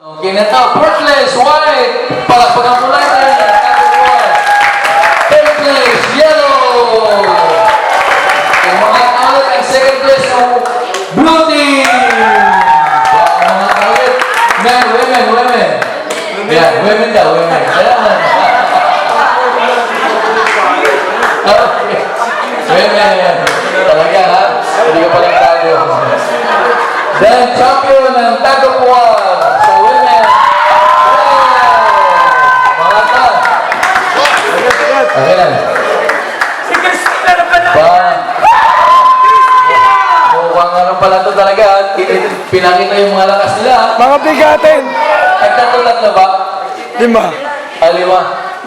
Okay, na ito. Fourth place, white. Palakpakan po natin. Third place, yellow. Yung mga ulit ang second place ng blue team. Mga ulit. Men, women. Yeah, women daw, women. Ayan. Okay. Women. Talaga ha? Hindi ka palang tayo. Then, champion ng Tagpuan sa women. Mga ta. Okay lang. Si Christina na pala! Mukhang ano pala ito talaga. Pinakita yung mga lakas nila. Mga bigatin. Nagtatulat na ba? 5. 5.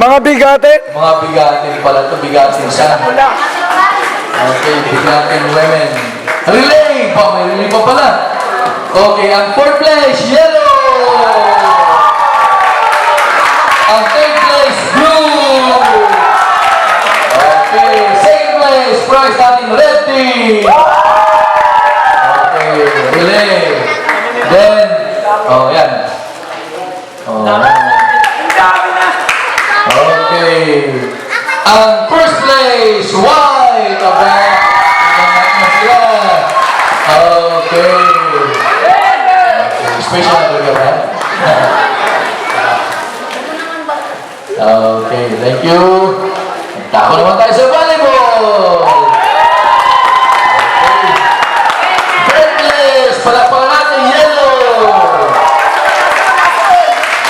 Mga bigatin. Mga bigatin pala ito. Bigatin siya. Okay, bigatin women. Relay! May relay pa pala. Okay, ang fourth place, yellow! Ang third place, blue! Okay, second place, prize natin, red team! Okay, relay. Then, oh, yan. Oh. Okay. Ang first place, white! Okay. Special na ba ba? Okay, thank you. Tako naman tayo sa volleyball. Okay. Third place, palakpakan natin, yellow.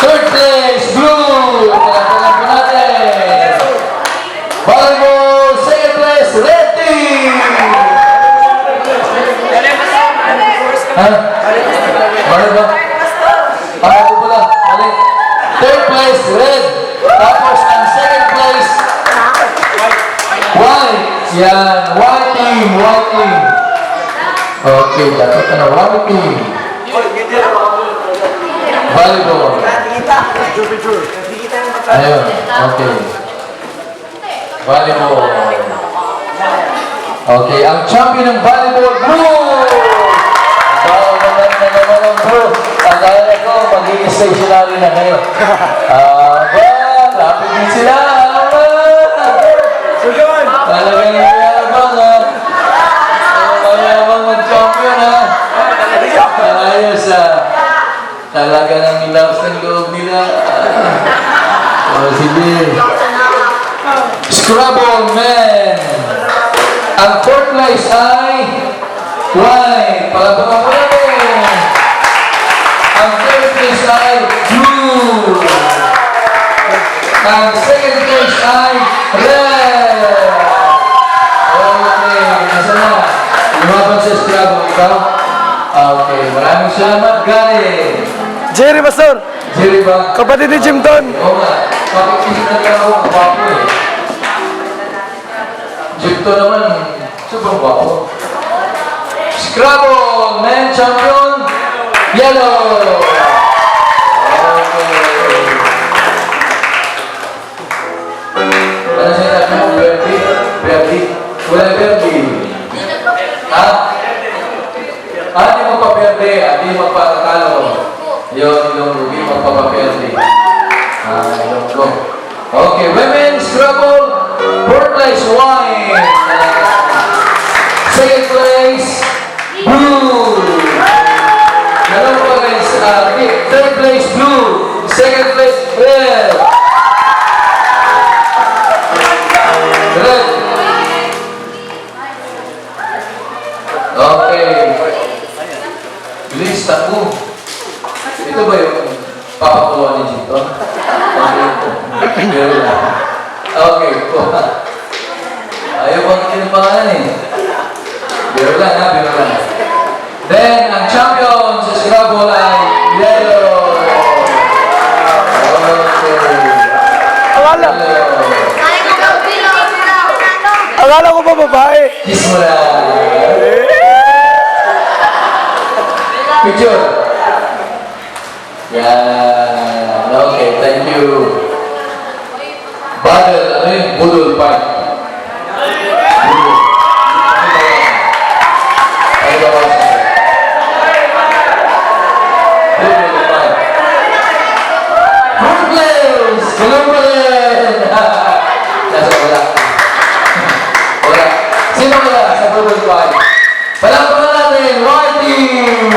Third place, blue. Palakpakan po natin. Volleyball, second place, red team. Ha? Bakit ba? Ako pala. Mali. Third place, red. Tapos ang second place, white. Yan. White team. White team. Okay. Dapat ka na white team. Volleyball. Ayun. Okay. Volleyball. Okay. Ang champion ng volleyball, blue! Akala ko, magiging stationary na kayo. Lapit din sila. Talagang mayabang ha. Mayabang mag-champion ha. Ayos ha. Talaga nang ilabs ng loob nila. Sige. Scrabble, men. Ang fourth place ay white. Palabang po natin. Ang third place ay blue. Ang second place ay red. Okay, nasa na? Lumabang sa Scrabble, ikaw? Okay, maraming salamat, Gary. Jerry Basur. Jerry ba? Kapatid ni Jimton. Oo nga, pakikisip na ako, gwapo eh. Jimto naman, sobrang gwapo. Scrabble, men champion, yellow. Okay. Ano sinasabi mo, Bertie? Bertie? Wala Bertie. Ha? Hindi magpa-Bertie, hindi magpatatalo. Yun, hindi magpapa-Bertie. Yun. Okay, women's Scrabble, fourth place, white. Second place, blue. Meron po guys, third place blue, second place red. Red. Okay. Bilis, takbo. Ito ba yung papakuha ni Jito? Okay. Ayaw bang itin ang pangalan eh. Biro lang ha, biro lang. Then, ang champion sa Scrabble ay yellow. Okay. Akala ko ba babae? Kiss mo na. Picture. Yan. Okay, thank you. Badal, ano yun? Budol Park. Budol. Ano ba? Budol Park. Double 5. Palakpakan natin, White Team!